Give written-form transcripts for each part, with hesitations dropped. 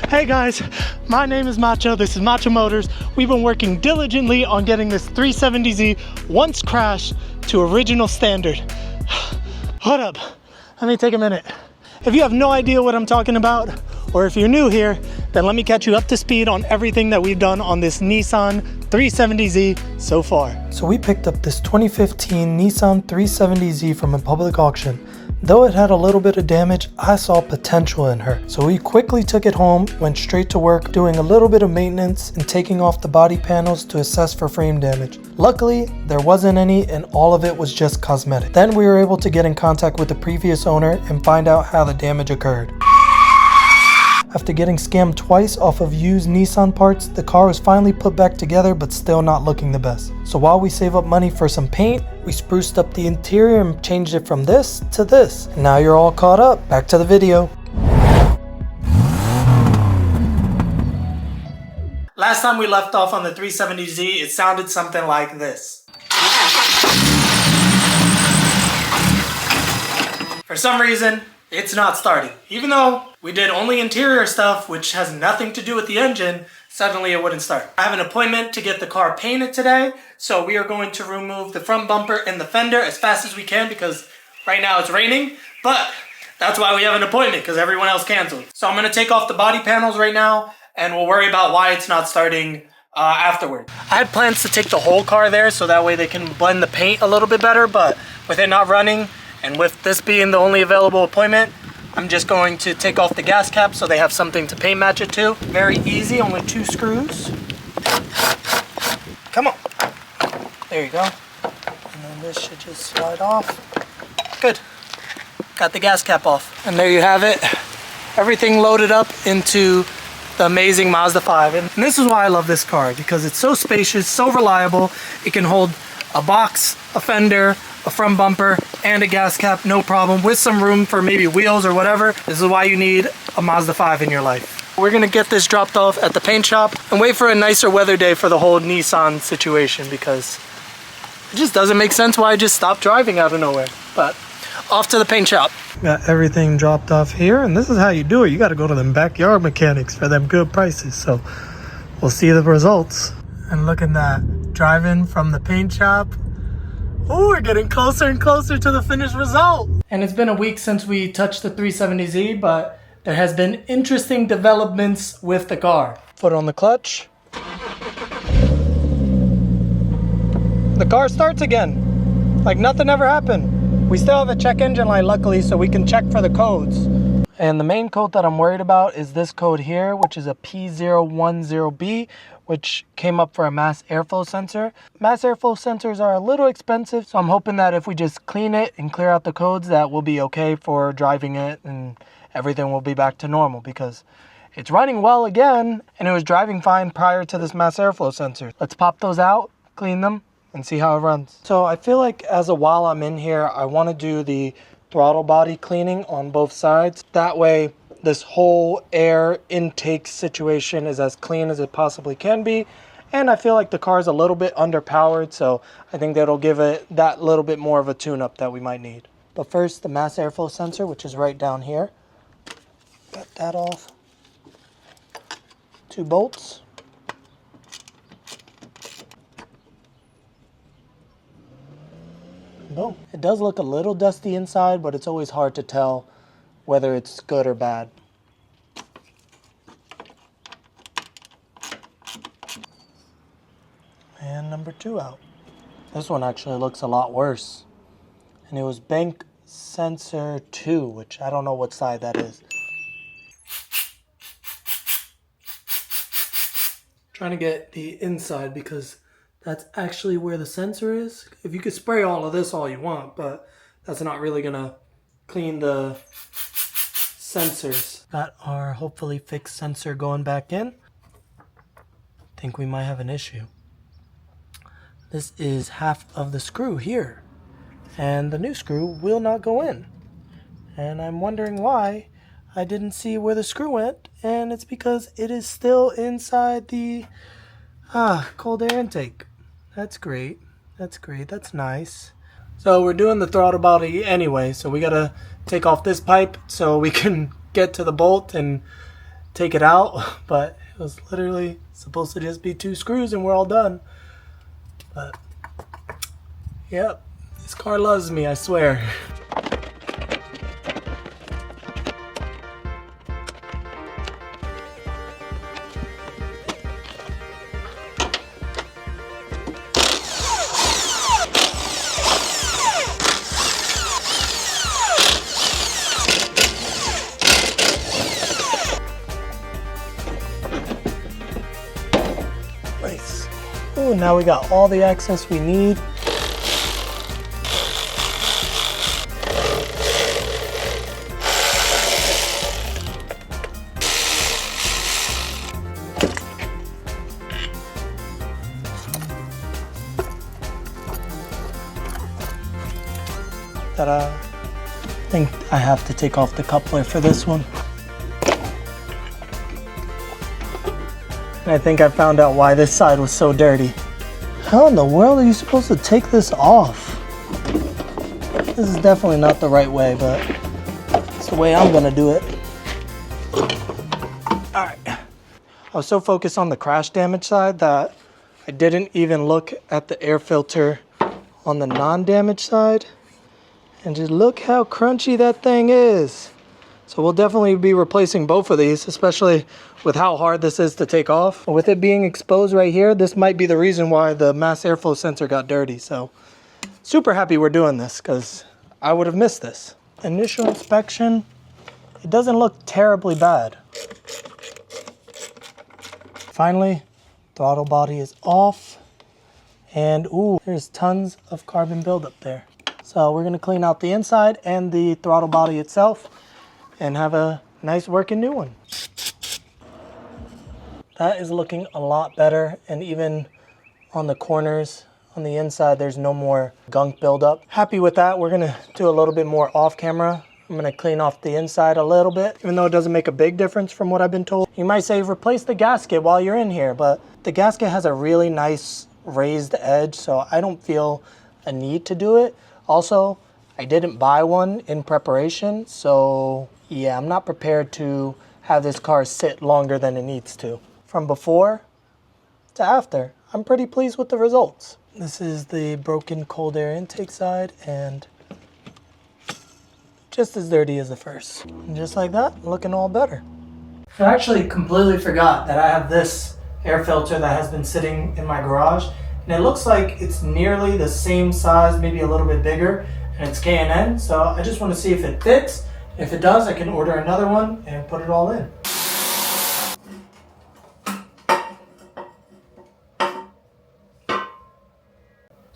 Hey guys, my name is Macho. This is Macho Motors. We've been working diligently on getting this 370Z once crashed to original standard. Hold up, let me take a minute. If you have no idea what I'm talking about, or if you're new here, then let me catch you up to speed on everything that we've done on this Nissan 370Z so far. So we picked up this 2015 Nissan 370Z from a public auction. Though it had a little bit of damage, I saw potential in her. So we quickly took it home, went straight to work doing a little bit of maintenance and taking off the body panels to assess for frame damage. Luckily, there wasn't any and all of it was just cosmetic. Then we were able to get in contact with the previous owner and find out how the damage occurred. After getting scammed twice off of used Nissan parts, the car was finally put back together but still not looking the best. So while we save up money for some paint, we spruced up the interior and changed it from this to this. And now you're all caught up. Back to the video. Last time we left off on the 370Z, it sounded something like this. For some reason, it's not starting. Even though we did only interior stuff, which has nothing to do with the engine, suddenly it wouldn't start. I have an appointment to get the car painted today, so we are going to remove the front bumper and the fender as fast as we can because right now it's raining, but that's why we have an appointment because everyone else canceled. So I'm gonna take off the body panels right now and we'll worry about why it's not starting afterward. I had plans to take the whole car there so that way they can blend the paint a little bit better, but with it not running, and with this being the only available appointment, I'm just going to take off the gas cap so they have something to paint match it to. Very easy, only 2 screws. Come on. There you go. And then this should just slide off. Good. Got the gas cap off. And there you have it. Everything loaded up into the amazing Mazda 5. And this is why I love this car, because it's so spacious, so reliable. It can hold a box, a fender, a front bumper, and a gas cap, no problem, with some room for maybe wheels or whatever. This is why you need a Mazda 5 in your life. We're gonna get this dropped off at the paint shop and wait for a nicer weather day for the whole Nissan situation because it just doesn't make sense why I just stopped driving out of nowhere. But off to the paint shop. Got everything dropped off here, and this is how you do it. You gotta go to them backyard mechanics for them good prices. So we'll see the results. And look at that, driving from the paint shop. Oh, we're getting closer and closer to the finished result. And it's been a week since we touched the 370Z, but there has been interesting developments with the car. Foot on the clutch. The car starts again, like nothing ever happened. We still have a check engine light, luckily, so we can check for the codes. And the main code that I'm worried about is this code here, which is a P010B, which came up for a mass airflow sensor. Mass airflow sensors are a little expensive, so I'm hoping that if we just clean it and clear out the codes, that we'll be okay for driving it and everything will be back to normal because it's running well again and it was driving fine prior to this mass airflow sensor. Let's pop those out, clean them, and see how it runs. So I feel like while I'm in here, I want to do the throttle body cleaning on both sides. That way, this whole air intake situation is as clean as it possibly can be. And I feel like the car is a little bit underpowered, so I think that'll give it that little bit more of a tune-up that we might need. But first, the mass airflow sensor, which is right down here. Got that off. 2 bolts. Boom. It does look a little dusty inside, but it's always hard to tell whether it's good or bad. And number 2 out. This one actually looks a lot worse. And it was bank sensor 2, which I don't know what side that is. Trying to get the inside because that's actually where the sensor is. If you could spray all of this all you want, but that's not really gonna clean the sensors. Got our hopefully fixed sensor going back in. Think we might have an issue. This is half of the screw here, and the new screw will not go in. And I'm wondering why I didn't see where the screw went, and it's because it is still inside the cold air intake. That's great. That's great. That's nice. So we're doing the throttle body anyway, so we gotta take off this pipe so we can get to the bolt and take it out. But it was literally supposed to just be 2 screws and we're all done. But yep, this car loves me, I swear. Nice. Ooh, now we got all the access we need. Ta-da. I think I have to take off the coupler for this one. And I think I found out why this side was so dirty. How in the world are you supposed to take this off? This is definitely not the right way, but it's the way I'm gonna do it. All right. I was so focused on the crash damage side that I didn't even look at the air filter on the non-damage side. And just look how crunchy that thing is. So we'll definitely be replacing both of these, especially with how hard this is to take off. With it being exposed right here, this might be the reason why the mass airflow sensor got dirty. So super happy we're doing this because I would have missed this. Initial inspection, it doesn't look terribly bad. Finally, throttle body is off. And ooh, there's tons of carbon buildup there. So we're gonna clean out the inside and the throttle body itself and have a nice working new one. That is looking a lot better, and even on the corners on the inside there's no more gunk buildup. Happy with that. We're gonna do a little bit more off camera. I'm gonna clean off the inside a little bit, even though it doesn't make a big difference from what I've been told. You might say replace the gasket while you're in here, but the gasket has a really nice raised edge, so I don't feel a need to do it. Also, I didn't buy one in preparation, so yeah, I'm not prepared to have this car sit longer than it needs to. From before to after, I'm pretty pleased with the results. This is the broken cold air intake side, and just as dirty as the first. And just like that, looking all better. I actually completely forgot that I have this air filter that has been sitting in my garage. And it looks like it's nearly the same size, maybe a little bit bigger, and it's K&N. So I just want to see if it fits. If it does, I can order another one and put it all in.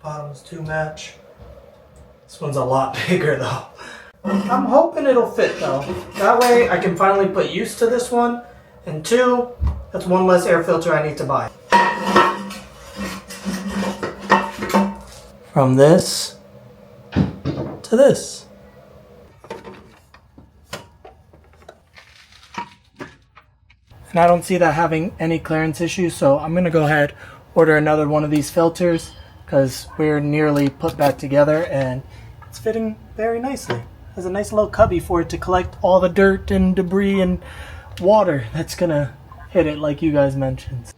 Bottoms to match. This one's a lot bigger though. I'm hoping it'll fit though. That way I can finally put use to this one. And 2, that's one less air filter I need to buy. From this to this. And I don't see that having any clearance issues, so I'm gonna go ahead, order another one of these filters because we're nearly put back together and it's fitting very nicely. There's a nice little cubby for it to collect all the dirt and debris and water that's gonna hit it like you guys mentioned.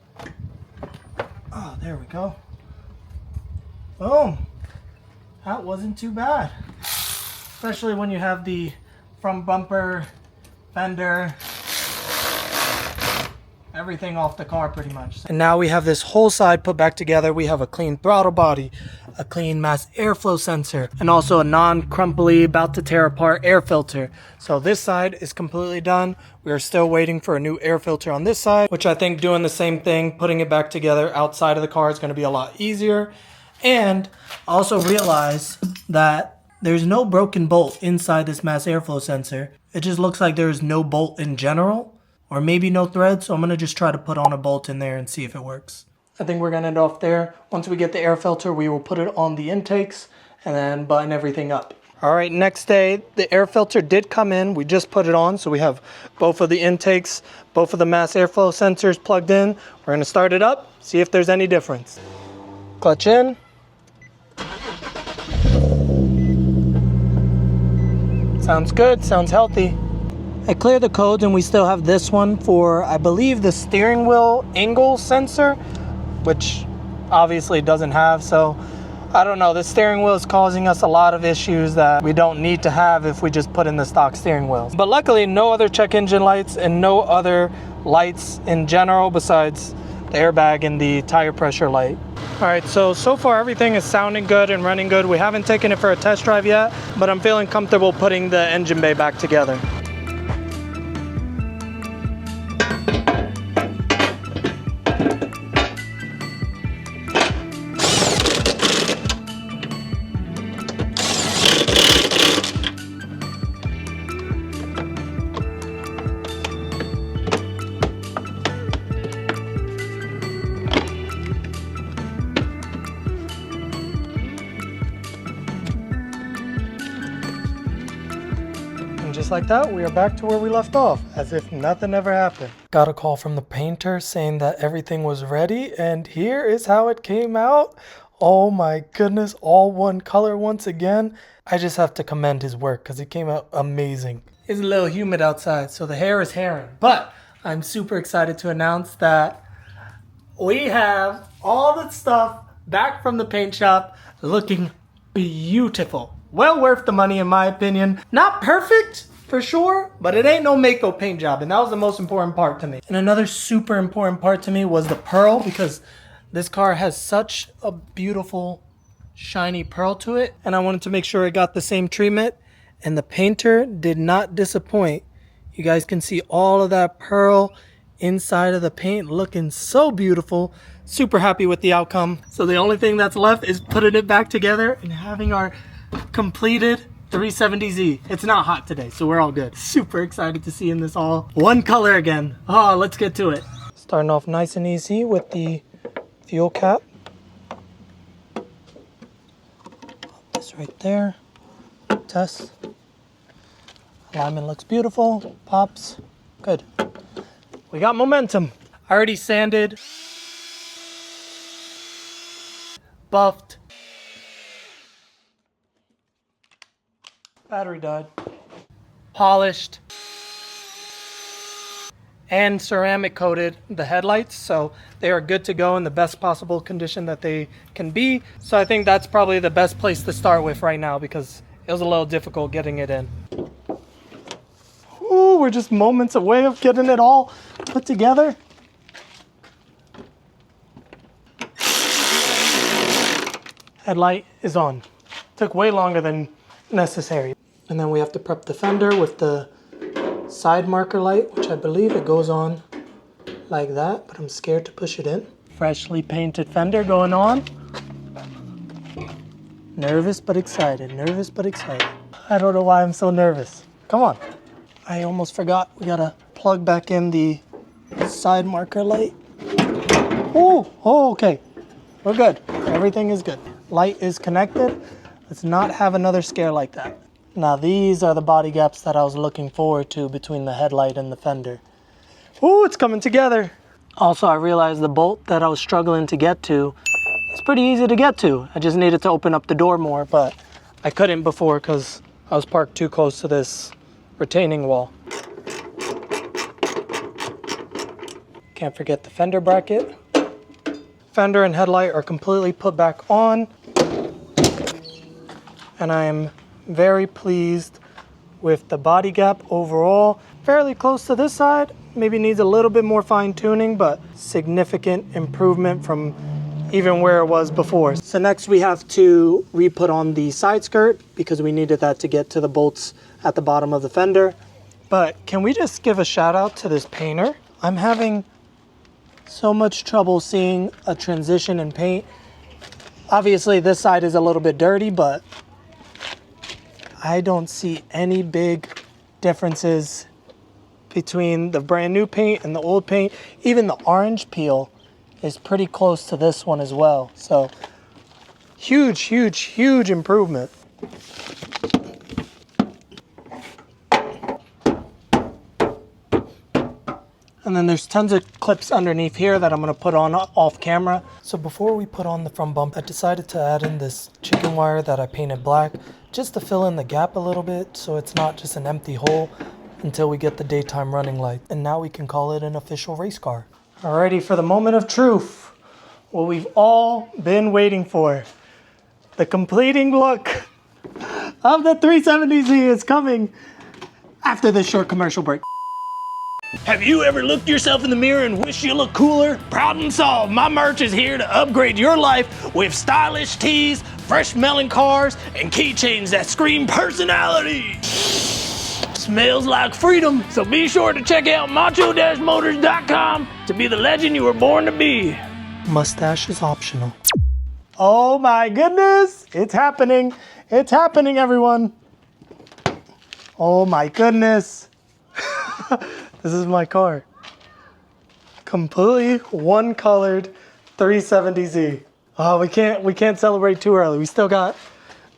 Oh, there we go. Boom. That wasn't too bad. Especially when you have the front bumper, fender, everything off the car pretty much. And now we have this whole side put back together. We have a clean throttle body, a clean mass airflow sensor, and also a non-crumply, about to tear apart air filter. So this side is completely done. We are still waiting for a new air filter on this side, which I think doing the same thing, putting it back together outside of the car is going to be a lot easier. And also realize that there's no broken bolt inside this mass airflow sensor. It just looks like there's no bolt in general, or maybe no thread. So I'm going to just try to put on a bolt in there and see if it works. I think we're going to end off there. Once we get the air filter, we will put it on the intakes and then button everything up. All right, next day, the air filter did come in. We just put it on, so we have both of the intakes, both of the mass airflow sensors plugged in. We're going to start it up, see if there's any difference. Clutch in. Sounds good, sounds healthy. I cleared the codes and we still have this one for, I believe, the steering wheel angle sensor, which obviously doesn't have. So I don't know, the steering wheel is causing us a lot of issues that we don't need to have if we just put in the stock steering wheels. But luckily, no other check engine lights and no other lights in general besides the airbag and the tire pressure light. All right, so far everything is sounding good and running good. We haven't taken it for a test drive yet, but I'm feeling comfortable putting the engine bay back together. Just like that, we are back to where we left off, as if nothing ever happened. Got a call from the painter saying that everything was ready, and here is how it came out. Oh my goodness, all one color once again. I just have to commend his work because it came out amazing. It's a little humid outside, so the hair is herring, but I'm super excited to announce that we have all the stuff back from the paint shop looking beautiful. Well worth the money in my opinion. Not perfect for sure, but it ain't no Mako paint job, and that was the most important part to me. And another super important part to me was the pearl, because this car has such a beautiful shiny pearl to it, and I wanted to make sure it got the same treatment, and the painter did not disappoint. You guys can see all of that pearl inside of the paint looking so beautiful. Super happy with the outcome. So the only thing that's left is putting it back together and having our completed 370Z. It's not hot today, so we're all good. Super excited to see in this all one color again. Oh, let's get to it. Starting off nice and easy with the fuel cap. Put this right there. Test. Alignment looks beautiful. Pops. Good. We got momentum. I already sanded, buffed. Battery died. Polished. And ceramic coated the headlights, so they are good to go in the best possible condition that they can be. So I think that's probably the best place to start with right now, because it was a little difficult getting it in. Ooh, we're just moments away of getting it all put together. Headlight is on. Took way longer than necessary. And then we have to prep the fender with the side marker light, which I believe it goes on like that, but I'm scared to push it in. Freshly painted fender going on. Nervous but excited, nervous but excited. I don't know why I'm so nervous. Come on. I almost forgot, we gotta plug back in the side marker light. Oh, okay. We're good, everything is good. Light is connected. Let's not have another scare like that. Now these are the body gaps that I was looking forward to between the headlight and the fender. Ooh, it's coming together. Also, I realized the bolt that I was struggling to get to is pretty easy to get to. I just needed to open up the door more, but I couldn't before because I was parked too close to this retaining wall. Can't forget the fender bracket. Fender and headlight are completely put back on. And I am very pleased with the body gap overall. Fairly close to this side, maybe needs a little bit more fine tuning, but significant improvement from even where it was before. So next we have to re-put on the side skirt because we needed that to get to the bolts at the bottom of the fender. But can we just give a shout out to this painter? I'm having so much trouble seeing a transition in paint. Obviously this side is a little bit dirty, but I don't see any big differences between the brand new paint and the old paint. Even the orange peel is pretty close to this one as well. So huge, huge, huge improvement. And then there's tons of clips underneath here that I'm gonna put on off camera. So before we put on the front bump, I decided to add in this chicken wire that I painted black just to fill in the gap a little bit so it's not just an empty hole until we get the daytime running light. And now we can call it an official race car. Alrighty, for the moment of truth, what we've all been waiting for. The completing look of the 370Z is coming after this short commercial break. Have you ever looked yourself in the mirror and wished you looked cooler? Problem solved. My merch is here to upgrade your life with stylish tees, fresh smelling cars, and keychains that scream personality. Smells like freedom, so be sure to check out macho-motors.com to be the legend you were born to be. Mustache is optional. Oh my goodness, it's happening. It's happening, everyone. Oh my goodness. This is my car. Completely one-colored 370Z. Oh, we can't celebrate too early. We still got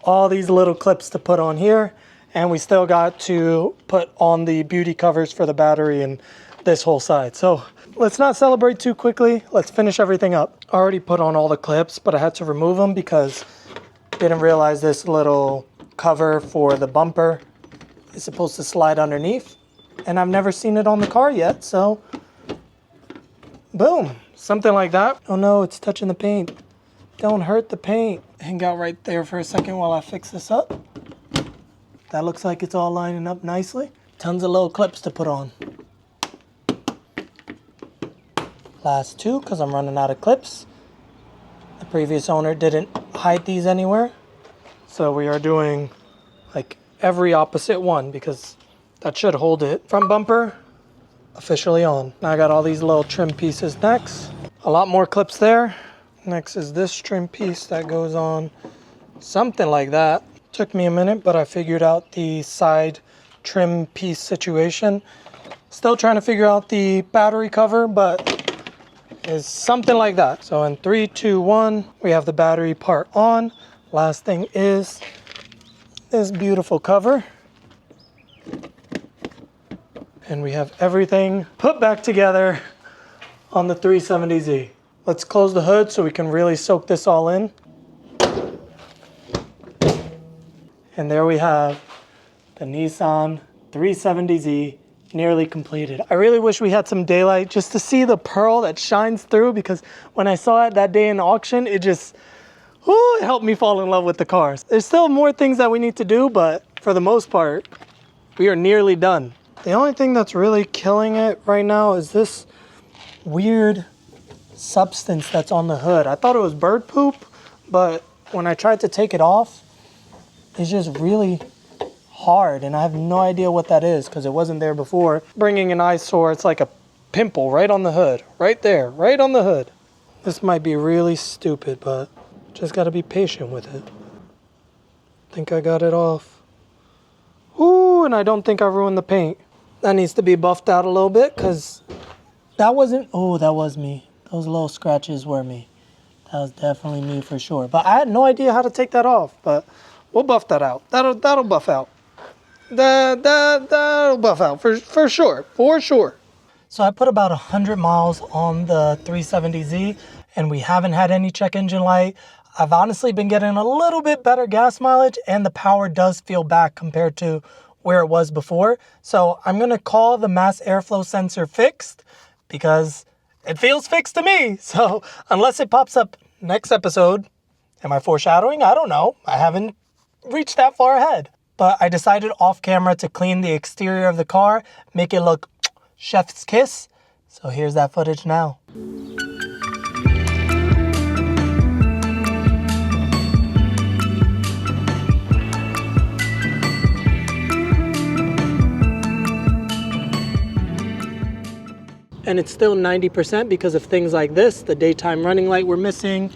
all these little clips to put on here, and we still got to put on the beauty covers for the battery and this whole side. So let's not celebrate too quickly. Let's finish everything up. I already put on all the clips, but I had to remove them because I didn't realize this little cover for the bumper is supposed to slide underneath. And I've never seen it on the car yet, so boom, something like that. Oh no, it's touching the paint. Don't hurt the paint. Hang out right there for a second while I fix this up. That looks like it's all lining up nicely. Tons of little clips to put on. Last two, because I'm running out of clips. The previous owner didn't hide these anywhere. So we are doing like every opposite one because that should hold it. Front bumper, officially on. Now I got all these little trim pieces next. A lot more clips there. Next is this trim piece that goes on. Something like that. Took me a minute, but I figured out the side trim piece situation. Still trying to figure out the battery cover, but it's something like that. So in 3, 2, 1, we have the battery part on. Last thing is this beautiful cover. And we have everything put back together on the 370Z. Let's close the hood so we can really soak this all in. And there we have the Nissan 370Z nearly completed. I really wish we had some daylight just to see the pearl that shines through, because when I saw it that day in the auction, it just, it helped me fall in love with the cars. There's still more things that we need to do, but for the most part, we are nearly done. The only thing that's really killing it right now is this weird substance that's on the hood. I thought it was bird poop, but when I tried to take it off, it's just really hard, and I have no idea what that is because it wasn't there before. Bringing an eyesore, it's like a pimple right on the hood, right there, right on the hood. This might be really stupid, but just got to be patient with it. I think I got it off. Ooh, and I don't think I ruined the paint. That needs to be buffed out a little bit because that wasn't, oh, that was me. Those little scratches were me. That was definitely me for sure. But I had no idea how to take that off, but we'll buff that out. That'll buff out. That'll buff out for sure, for sure. So I put about 100 miles on the 370Z, and we haven't had any check engine light. I've honestly been getting a little bit better gas mileage, and the power does feel back compared to where it was before. So I'm gonna call the mass airflow sensor fixed because it feels fixed to me. So unless it pops up next episode, am I foreshadowing? I don't know. I haven't reached that far ahead. But I decided off camera to clean the exterior of the car, make it look chef's kiss. So here's that footage now. And it's still 90% because of things like this. The daytime running light we're missing.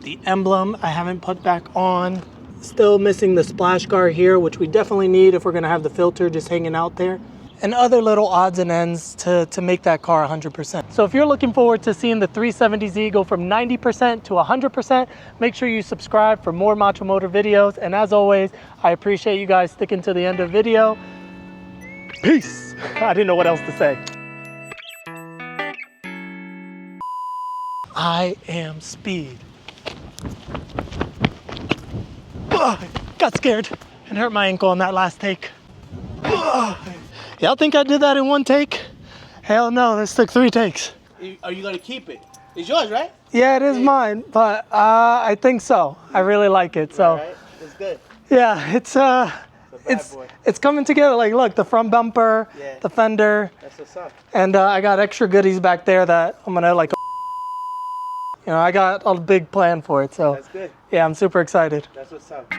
The emblem I haven't put back on. Still missing the splash guard here, which we definitely need if we're gonna have the filter just hanging out there. And other little odds and ends to make that car 100%. So if you're looking forward to seeing the 370Z go from 90% to 100%, make sure you subscribe for more Macho Motor videos. And as always, I appreciate you guys sticking to the end of the video. Peace. I didn't know what else to say. I am speed. Ugh, got scared and hurt my ankle on that last take. Y'all think I did that in one take? Hell no, this took 3 takes. Are you gonna keep it? It's yours, right? Yeah, it is mine, but I think so. I really like it, so. Right? It's good. Yeah, it's coming together. Like, look, the front bumper, the fender. That's what's up. And I got extra goodies back there that I'm gonna like, I got a big plan for it, so. That's good. Yeah, I'm super excited. That's what's up.